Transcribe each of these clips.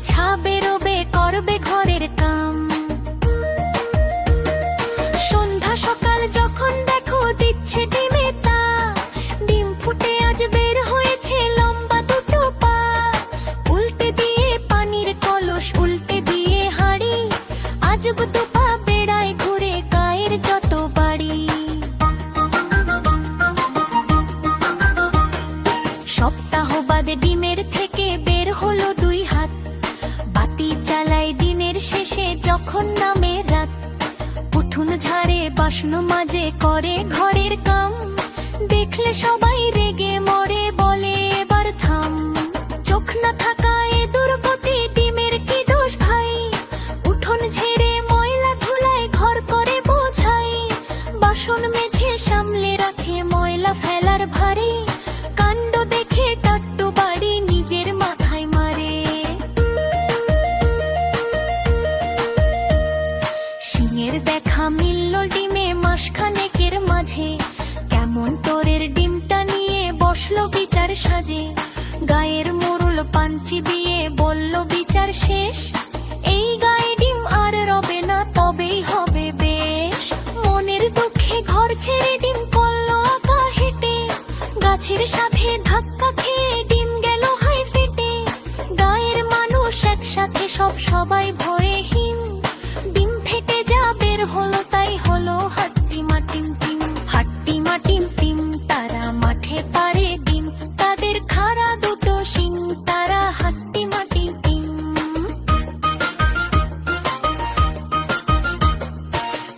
গোছা বেরোবে, করবে ঘরের কাম। সন্ধ্যা সকাল যখন দেখো দিচ্ছে ডিমে তা, ডিম ফুটে আজ বের হয়েছে লম্বা দুটো পা। উল্টে দিয়ে পানির কলস, উল্টে দিয়ে হাঁড়ি, আজব দুপা বেড়ায় ঘুরে গায়ের যত বাড়ি। সপ্তাহ বাদে ডিমের থেকে বের হলো দুই হাত, বাতি চালায় দিনের শেষে যখন নামে রাত। উঠুন ঝাড়ে, বাসন মাজে, করে ঘরের কাম। দেখলে সবাই রেগে মরে, বলে এবার থাম। চোখ না থাকা এ দুর্গতি, ডিমের কি দোষ ভাই? উঠোন ঝেড়ে ময়লা ধুলায় ঘর করে বোঝাই। বাসন মেঝে সামলে রাখে, ময়লা ফেলার ভারে। কাণ্ড দেখে টাট্টু বাড়ি নিজের মাথায় মারে। সিংহের দেখা মিলল ডিমে মাসখানেকের মাঝে, কেমন তোরের ডিমটা নিয়ে বসলো বিচার সাজে। গায়ের মোড়ল পাঞ্চি দিয়ে বলল বিচার শেষ, এই গায়ে ডিম আর রবে না, তবেই হবে বেশ। মনের দুঃখে ঘর ছেড়ে ডিম করলো আঁকা হেঁটে, গাছের সাথে ধাক্কা খেয়ে ডিম গেল হাই ফেটে। গায়ের মানুষ একসাথে সবাই ভয়ে হিম, ডিম ফেটে যা বের হলো তাই হলো হাট্টি মাটিম টিম। হাট্টি মাটিম টিম, তারা মাঠে পারে ডিম, তাদের খাড়া দুটো শিং, তারা হাট্টি মাটিম টিম।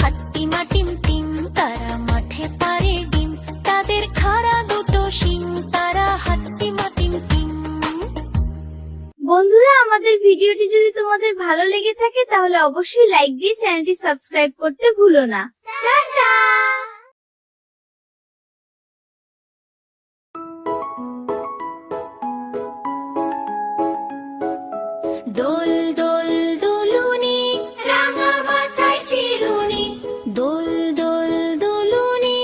হাট্টি মাটিম টিম, তারা মাঠে পারে ডিম, তাদের খাড়া দুটো শিং, তারা হাট্টি মাটিম টিম। বন্ধুরা, আমাদের ভিডিওটি যদি তোমাদের ভালো লেগে থাকে তাহলে অবশ্যই লাইক দিয়ে চ্যানেলটি সাবস্ক্রাইব করতে ভুলো না। টাটা। দোল দোল দুলুনি, রাঙা মাথায় চিরুনি। দোল দোল দুলুনি,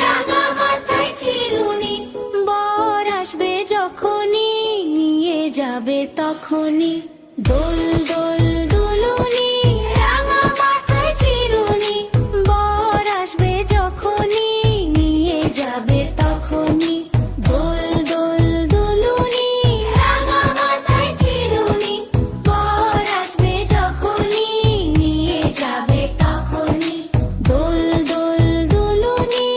রাঙা মাথায় চিরুনি। বর আসবে যখনই, নিয়ে যাবে তখনই। দোল দোল দুলুনি, রাঙা মাথায় চিরুনি। বর আসবে যখনই, নিয়ে যাবে তখনই। দোল দোল দুলুনি, রাঙা মাথায় চিরুনি। বর আসবে যখনই, নিয়ে যাবে তখনই। দোল দোল দুলুনি।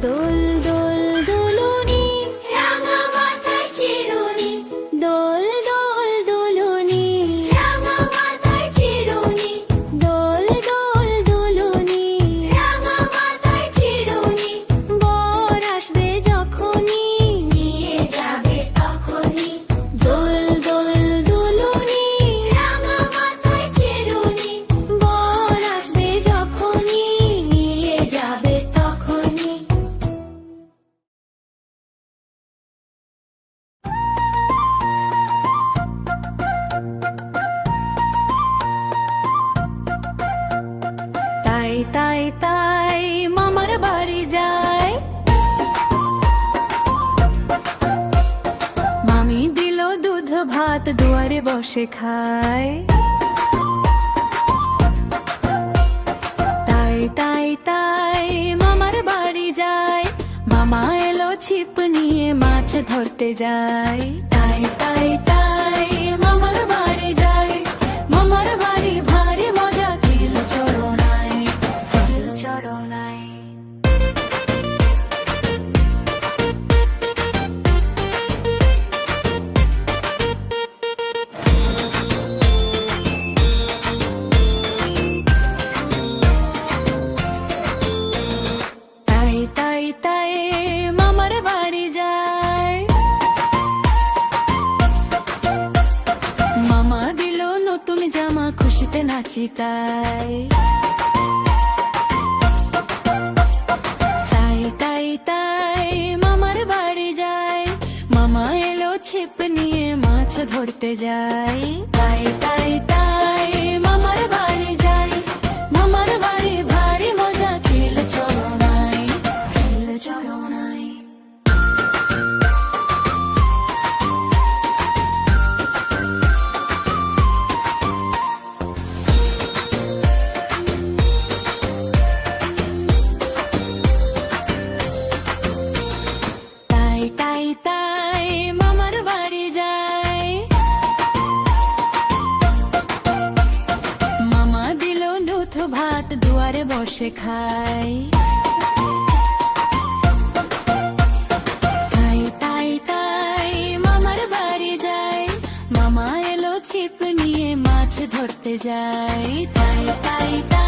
দোল দোল দুলুনি, রাঙা মাথায় চিরুনি। দোল দোল দুলুনি, রাঙা মাথায় চিরুনি। দোল দোল দুলুনি, রাঙা মাথায় চিরুনি। বর আসবে যখনই, নিয়ে যাবে তখনই। দোল দোল দুলুনি, রাঙা মাথায় চিরুনি। বর আসবে যখনই, নিয়ে যাবে তখনই। তাই তাই তাই মামার বাড়ি যায়, মামি দিল দুধ ভাত, দুয়ারে বসে খায়। তাই তাই তাই মামার বাড়ি যায়, মামা এলো ছিপ নিয়ে মাছ ধরতে যায়। তাই তাই তাই মামার বাড়ি যায়, মামার বাড়ি ভারী মজা, খিল চড়নায়, খিল চড়নায়। তাই তাই তাই মামার বাড়ি যায়, মামা দিল নতুন জামা, খুশিতে নাচি তাই। তাই তাই তাই মামার বাড়ি যাই, মামা এলো ছিপ নিয়ে মাছ ধরতে যাই। তাই তাই তাই মামার বাড়ি যাই, মামার বাড়ি ভারী মজা, খেল চলো নাই, খেল চলো নাই। তাই তাই তাই মামার বাড়ি যাই, মামা দিল দুধ ভাত দুয়ারে বসে খাই। তাই তাই তাই মামার বাড়ি যাই, মামা এলো ছিপ নিয়ে মাছ ধরতে যাই। তাই তাই তাই